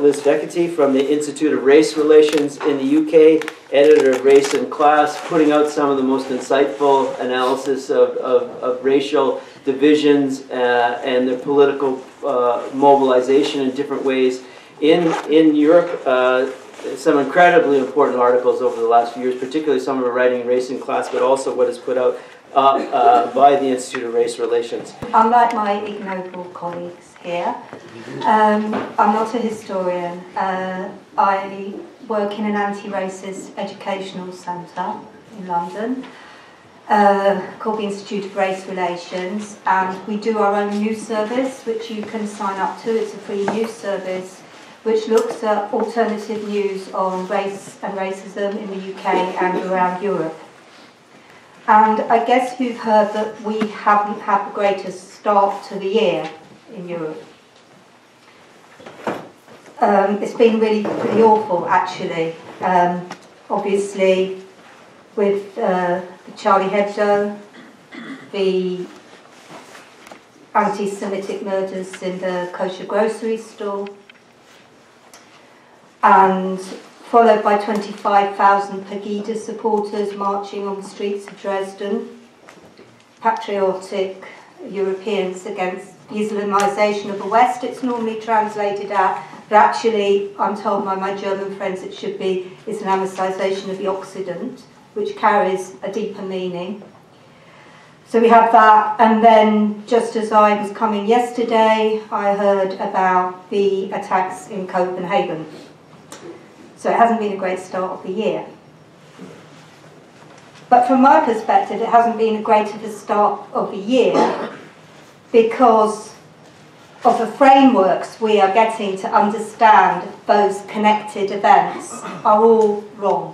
Liz Fekete from the Institute of Race Relations in the UK, editor of Race and Class, putting out some of the most insightful analysis of racial divisions and their political mobilization in different ways in Europe. Some incredibly important articles over the last few years, particularly some of her writing in Race and Class, but also what is put out by the Institute of Race Relations. Unlike my ignoble colleagues here, I'm not a historian. I work in an anti-racist educational centre in London called the Institute of Race Relations, and we do our own news service which you can sign up to. It's a free news service which looks at alternative news on race and racism in the UK and around Europe. And I guess you've heard that we haven't had the greatest start to the year in Europe. It's been really pretty awful, actually. Obviously, with the Charlie Hebdo, the anti-Semitic murders in the kosher grocery store, and followed by 25,000 Pegida supporters marching on the streets of Dresden, patriotic Europeans against the Islamization of the West. It's normally translated out, but actually, I'm told by my German friends, it should be Islamicization of the Occident, which carries a deeper meaning. So we have that, and then just as I was coming yesterday, I heard about the attacks in Copenhagen. So it hasn't been a great start of the year. But from my perspective, it hasn't been a great of a start of the year because of the frameworks we are getting to understand those connected events are all wrong.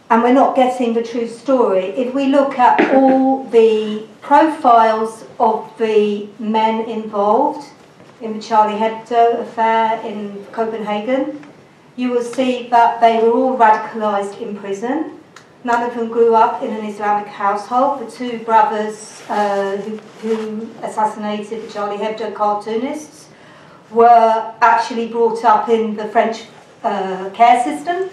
And we're not getting the true story. If we look at all the profiles of the men involved in the Charlie Hebdo affair in Copenhagen, you will see that they were all radicalized in prison. None of them grew up in an Islamic household. The two brothers who assassinated the Charlie Hebdo cartoonists were actually brought up in the French care system.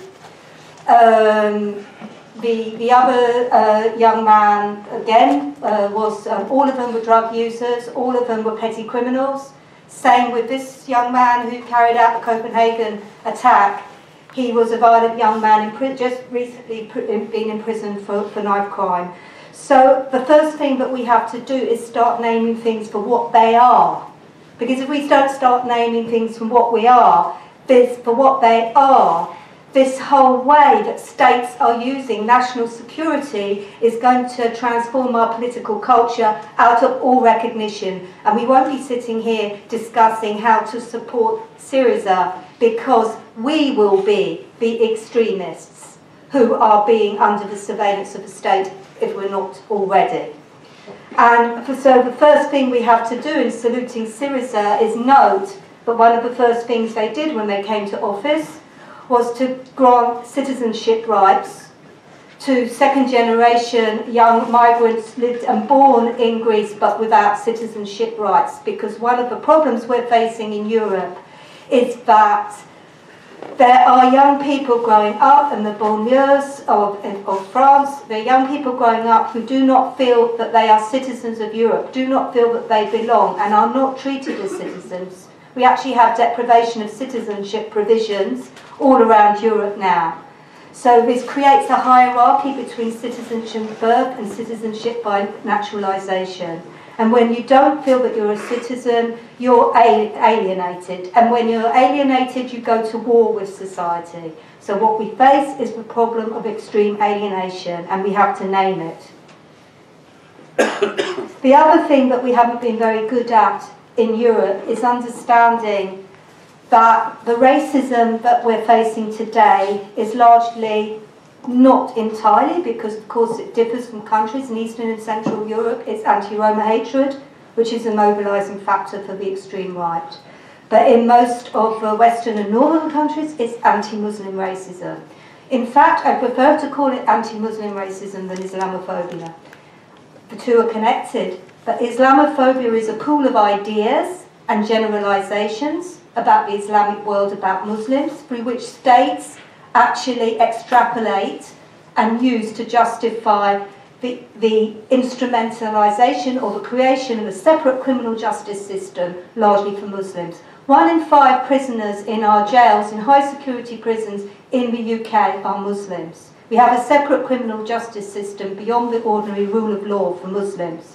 The other young man, again, was all of them were drug users, all of them were petty criminals. Same with this young man who carried out the Copenhagen attack. He was a violent young man, just recently been in prison for knife crime. So the first thing that we have to do is start naming things for what they are. Because if we don't start naming things from what we are, for what they are, this whole way that states are using national security is going to transform our political culture out of all recognition. And we won't be sitting here discussing how to support Syriza because we will be the extremists who are being under the surveillance of the state if we're not already. And so the first thing we have to do in saluting Syriza is note that one of the first things they did when they came to office was to grant citizenship rights to second-generation young migrants lived and born in Greece but without citizenship rights, because one of the problems we're facing in Europe is that there are young people growing up in the banlieues of France, there are young people growing up who do not feel that they are citizens of Europe, do not feel that they belong and are not treated as citizens. We actually have deprivation of citizenship provisions all around Europe now. So this creates a hierarchy between citizenship by birth and citizenship by naturalisation. And when you don't feel that you're a citizen, you're alienated. And when you're alienated, you go to war with society. So what we face is the problem of extreme alienation, and we have to name it. The other thing that we haven't been very good at in Europe is understanding that the racism that we're facing today is largely, not entirely, because of course it differs from countries. In Eastern and Central Europe, it's anti-Roma hatred, which is a mobilising factor for the extreme right. But in most of the Western and Northern countries, it's anti-Muslim racism. In fact, I prefer to call it anti-Muslim racism than Islamophobia. The two are connected, but Islamophobia is a pool of ideas and generalisations about the Islamic world, about Muslims, through which states actually extrapolate and use to justify the instrumentalisation or the creation of a separate criminal justice system, largely for Muslims. 1 in 5 prisoners in our jails, in high security prisons in the UK, are Muslims. We have a separate criminal justice system beyond the ordinary rule of law for Muslims.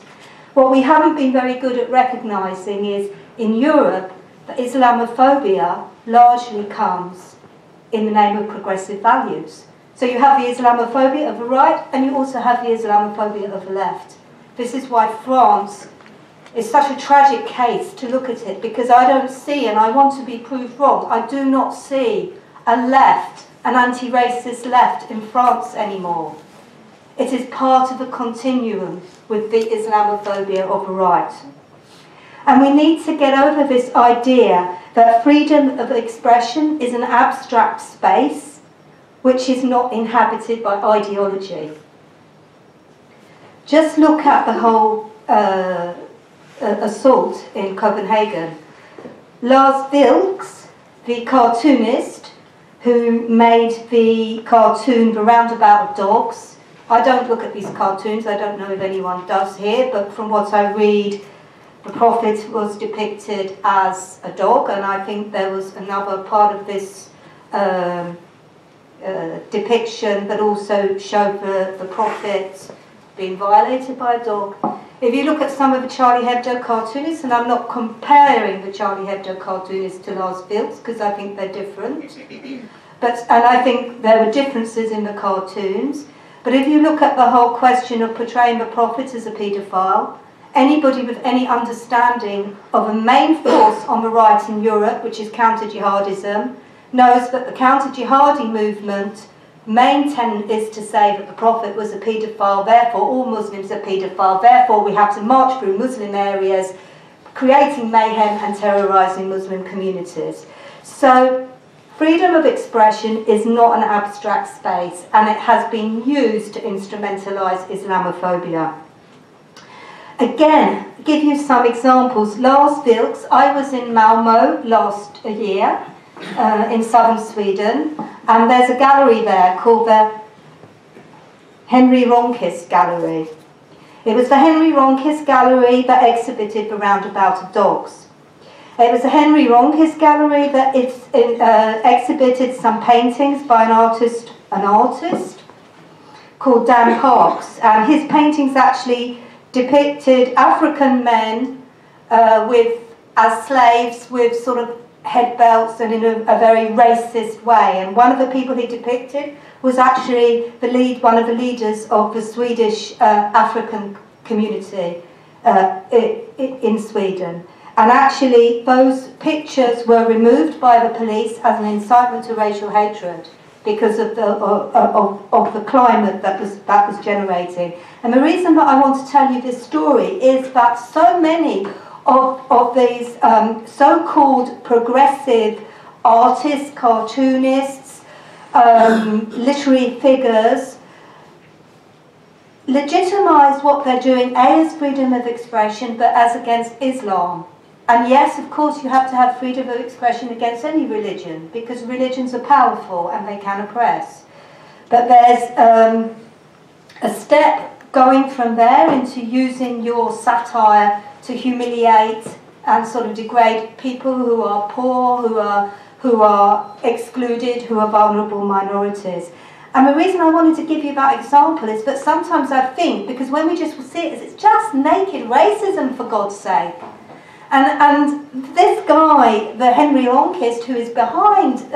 What we haven't been very good at recognising is, in Europe, that Islamophobia largely comes in the name of progressive values. So you have the Islamophobia of the right, and you also have the Islamophobia of the left. This is why France is such a tragic case to look at it, because I don't see, and I want to be proved wrong, I do not see a left, an anti-racist left in France anymore. It is part of a continuum with the Islamophobia of the right. And we need to get over this idea that freedom of expression is an abstract space which is not inhabited by ideology. Just look at the whole assault in Copenhagen. Lars Vilks, the cartoonist who made the cartoon The Roundabout of Dogs. I don't look at these cartoons, I don't know if anyone does here, but from what I read, the Prophet was depicted as a dog, and I think there was another part of this depiction that also showed the Prophet being violated by a dog. If you look at some of the Charlie Hebdo cartoonists, and I'm not comparing the Charlie Hebdo cartoonists to Lars Vilks because I think they're different, and I think there were differences in the cartoons, but if you look at the whole question of portraying the Prophet as a paedophile, anybody with any understanding of a main force on the right in Europe, which is counter-jihadism, knows that the counter-jihadi movement main tenet is to say that the Prophet was a paedophile, therefore all Muslims are paedophile, therefore we have to march through Muslim areas, creating mayhem and terrorising Muslim communities. So freedom of expression is not an abstract space, and it has been used to instrumentalise Islamophobia. Again, give you some examples. Lars Vilks, I was in Malmö last year, in southern Sweden, and there's a gallery there called the Henry Ronquist Gallery. It was the Henry Ronquist Gallery that exhibited The Roundabout of Dogs. It was the Henry Ronquist Gallery that exhibited some paintings by an artist called Dan Parks, and his paintings actually depicted African men as slaves with sort of head belts and in a very racist way. And one of the people he depicted was actually one of the leaders of the Swedish African community in Sweden. And actually those pictures were removed by the police as an incitement to racial hatred because of the climate that was generating. And the reason that I want to tell you this story is that so many of these so-called progressive artists, cartoonists, literary figures legitimise what they're doing, A, as freedom of expression, but as against Islam. And yes, of course, you have to have freedom of expression against any religion, because religions are powerful and they can oppress. But there's a step going from there into using your satire to humiliate and sort of degrade people who are poor, who are excluded, who are vulnerable minorities. And the reason I wanted to give you that example is that sometimes I think, because when we just see it, it's just naked racism, for God's sake. And this guy, the Henry Ronquist, who is behind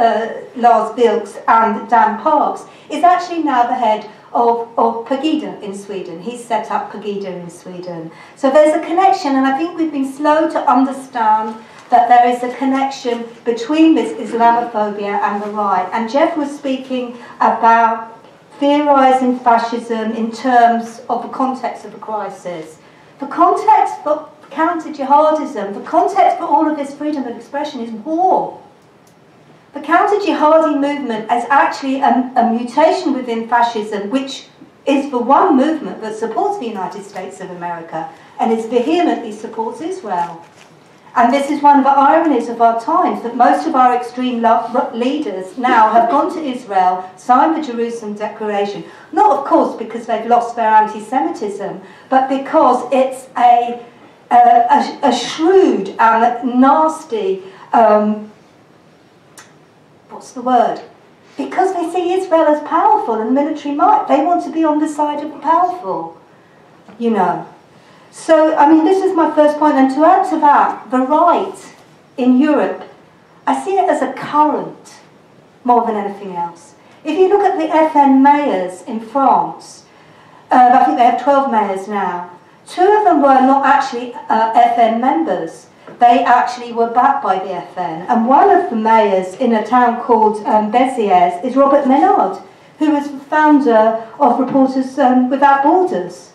Lars Vilks and Dan Parks, is actually now the head of Pegida in Sweden. He's set up Pegida in Sweden. So there's a connection, and I think we've been slow to understand that there is a connection between this Islamophobia and the right. And Jeff was speaking about theorising fascism in terms of the context of the crisis. The context for counter-jihadism, the context for all of this freedom of expression is war. The counter-jihadi movement is actually a mutation within fascism, which is the one movement that supports the United States of America and is vehemently supports Israel. And this is one of the ironies of our times, that most of our extreme leaders now have gone to Israel, signed the Jerusalem Declaration, not of course because they've lost their anti-Semitism, but because it's a shrewd and nasty, what's the word? Because they see Israel as powerful and military might. They want to be on the side of the powerful, you know. So, I mean, this is my first point. And to add to that, the right in Europe, I see it as a current more than anything else. If you look at the FN mayors in France, I think they have 12 mayors now. 2 of them were not actually FN members. They actually were backed by the FN. And one of the mayors in a town called Béziers is Robert Menard, who was the founder of Reporters Without Borders.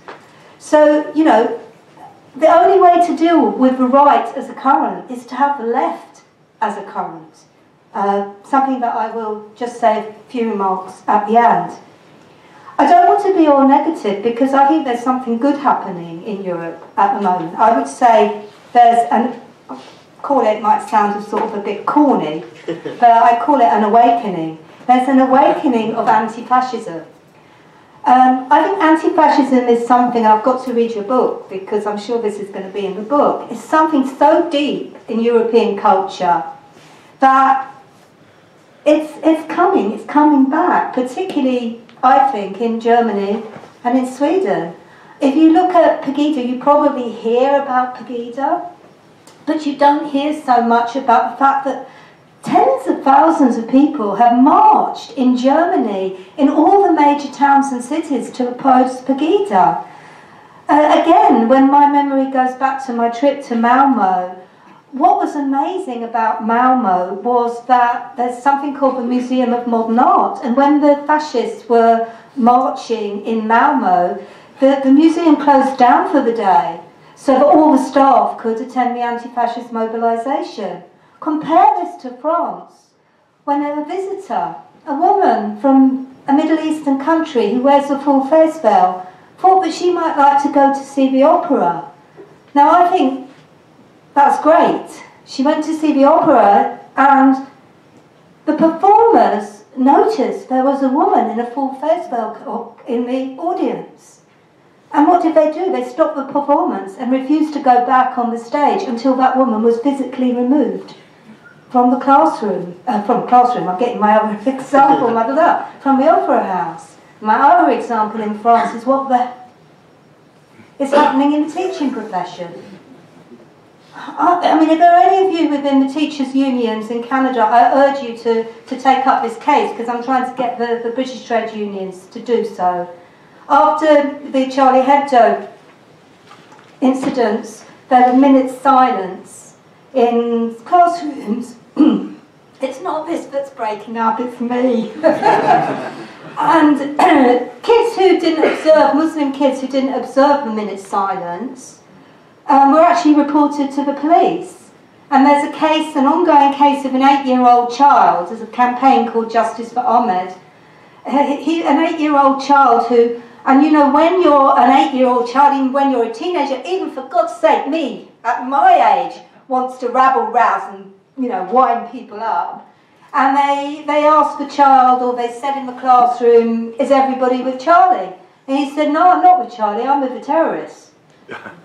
So, you know, the only way to deal with the right as a current is to have the left as a current. Something that I will just say a few remarks at the end. I don't want to be all negative because I think there's something good happening in Europe at the moment. I would say there's it might sound sort of a bit corny, but I call it an awakening. There's an awakening of anti-fascism. I think anti-fascism is something, I've got to read your book because I'm sure this is going to be in the book, it's something so deep in European culture that it's coming back, particularly I think in Germany and in Sweden. If you look at Pegida, you probably hear about Pegida, but you don't hear so much about the fact that tens of thousands of people have marched in Germany, in all the major towns and cities, to oppose Pegida. Again, when my memory goes back to my trip to Malmo, what was amazing about Malmo was that there's something called the Museum of Modern Art, and when the fascists were marching in Malmo, the museum closed down for the day so that all the staff could attend the anti-fascist mobilisation. Compare this to France, when a visitor, a woman from a Middle Eastern country who wears a full face veil, thought that she might like to go to see the opera. Now I think that's great. She went to see the opera and the performers noticed there was a woman in a full face veil in the audience. And what did they do? They stopped the performance and refused to go back on the stage until that woman was physically removed from the classroom. I'm getting my other example muddled up. From the opera house. My other example in France is is happening in the teaching profession. I mean, if there are any of you within the teachers' unions in Canada, I urge you to take up this case because I'm trying to get the British trade unions to do so. After the Charlie Hebdo incidents, there were minutes silence in classrooms. It's not this that's breaking up, it's me. And kids who didn't observe, Muslim kids who didn't observe the minute silence, were actually reported to the police. And there's a case, an ongoing case of an 8-year-old child. There's a campaign called Justice for Ahmed. An 8-year-old child who, and you know, when you're an 8-year-old child, even when you're a teenager, even for God's sake, me, at my age, wants to rabble-rouse and, you know, wind people up. And they asked the child, or they said in the classroom, is everybody with Charlie? And he said, no, I'm not with Charlie, I'm with the terrorists.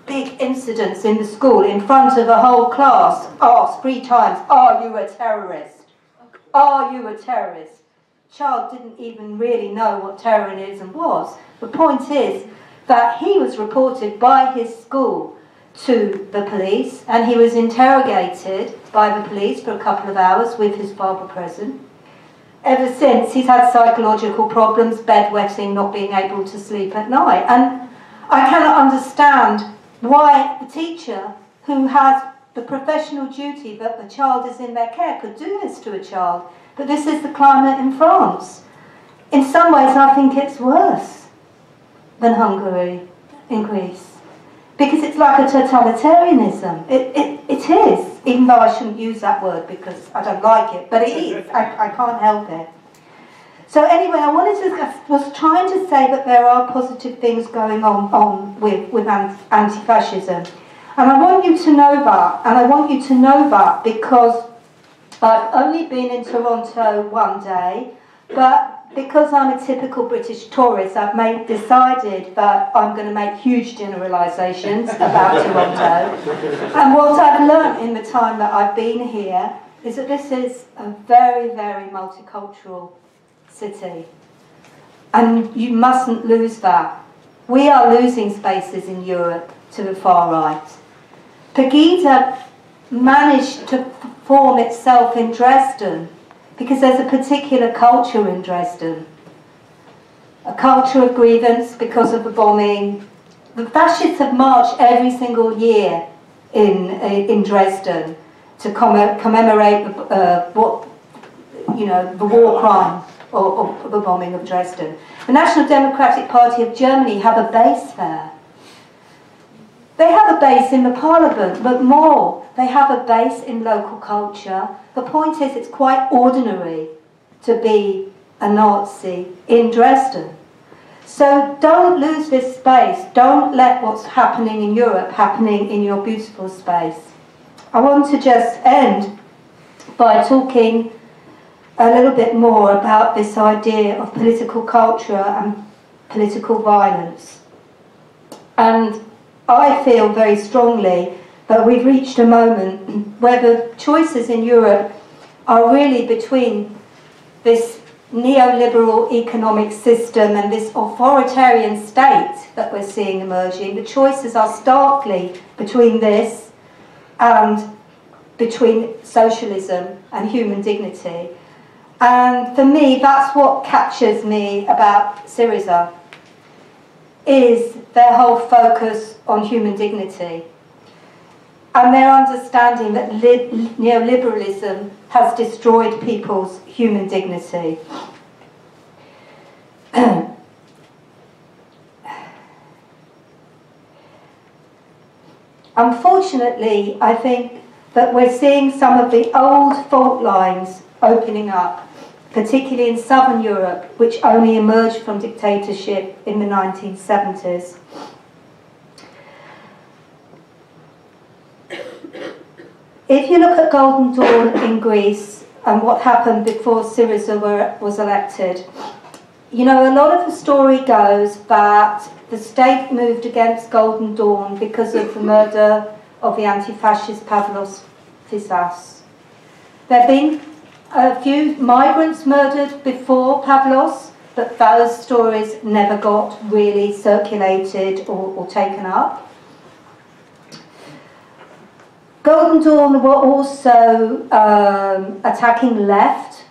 Big incidents in the school, in front of a whole class, asked 3 times, are you a terrorist? Are you a terrorist? Child didn't even really know what terrorism was. The point is that he was reported by his school to the police, and he was interrogated by the police for a couple of hours with his father present. Ever since, he's had psychological problems, bedwetting, not being able to sleep at night. And I cannot understand why the teacher who has the professional duty that the child is in their care could do this to a child. But this is the climate in France. In some ways, I think it's worse than Hungary in Greece. Because it's like a totalitarianism. It is, even though I shouldn't use that word because I don't like it, but it is. I can't help it. So anyway, I was trying to say that there are positive things going on with anti-fascism. And I want you to know that, and I want you to know that because I've only been in Toronto one day, but because I'm a typical British tourist, I've decided that I'm going to make huge generalisations about Toronto. And what I've learnt in the time that I've been here is that this is a very, very multicultural city. And you mustn't lose that. We are losing spaces in Europe to the far right. Fekete managed to form itself in Dresden because there's a particular culture in Dresden. A culture of grievance because of the bombing. The fascists have marched every single year in Dresden to commemorate the war crime of the bombing of Dresden. The National Democratic Party of Germany have a base there. They have a base in the parliament, but more, they have a base in local culture. The point is, it's quite ordinary to be a Nazi in Dresden. So don't lose this space. Don't let what's happening in Europe happening in your beautiful space. I want to just end by talking a little bit more about this idea of political culture and political violence. And I feel very strongly that we've reached a moment where the choices in Europe are really between this neoliberal economic system and this authoritarian state that we're seeing emerging. The choices are starkly between this and between socialism and human dignity. And for me, that's what captures me about Syriza, is their whole focus on human dignity and their understanding that neoliberalism has destroyed people's human dignity. Unfortunately, I think that we're seeing some of the old fault lines opening up, particularly in southern Europe, which only emerged from dictatorship in the 1970s. If you look at Golden Dawn in Greece and what happened before Syriza was elected, you know, a lot of the story goes that the state moved against Golden Dawn because of the murder of the anti-fascist Pavlos Fyssas. There have been a few migrants murdered before Pavlos, but those stories never got really circulated or taken up. Golden Dawn were also attacking left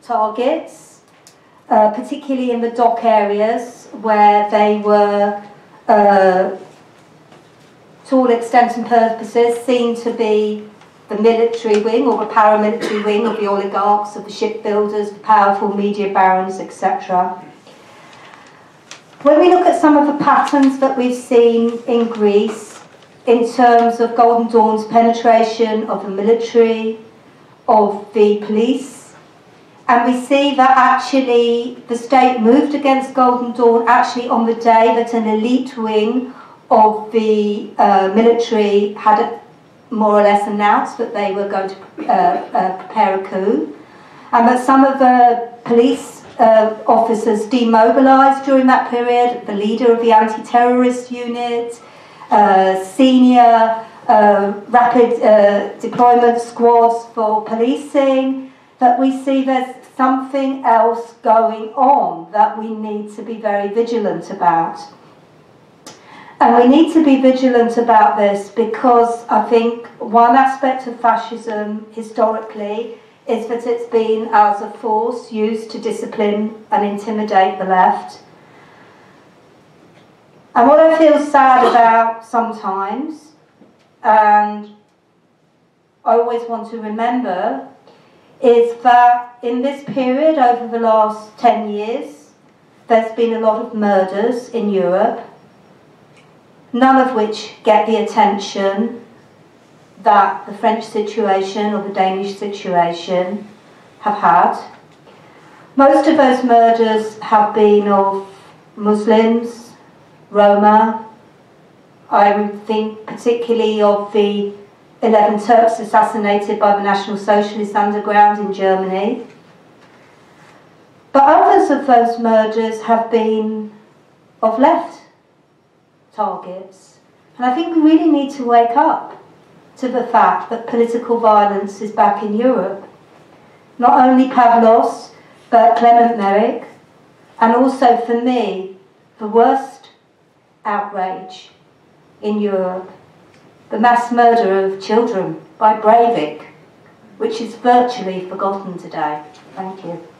targets, particularly in the dock areas where they were, to all extents and purposes, seen to be the military wing or the paramilitary wing of the oligarchs, of the shipbuilders, the powerful media barons, etc. When we look at some of the patterns that we've seen in Greece in terms of Golden Dawn's penetration of the military, of the police, and we see that actually the state moved against Golden Dawn actually on the day that an elite wing of the military had more or less announced that they were going to prepare a coup, and that some of the police officers demobilised during that period, the leader of the anti-terrorist unit, senior rapid deployment squads for policing, that we see there's something else going on that we need to be very vigilant about. And we need to be vigilant about this because I think one aspect of fascism historically is that it's been as a force used to discipline and intimidate the left. And what I feel sad about sometimes, and I always want to remember, is that in this period over the last 10 years, there's been a lot of murders in Europe, none of which get the attention that the French situation or the Danish situation have had. Most of those murders have been of Muslims, Roma, I would think particularly of the 11 Turks assassinated by the National Socialist Underground in Germany. But others of those murders have been of left targets. And I think we really need to wake up to the fact that political violence is back in Europe. Not only Pavlos, but Clement Merrick, and also for me, the worst outrage in Europe, the mass murder of children by Breivik, which is virtually forgotten today. Thank you.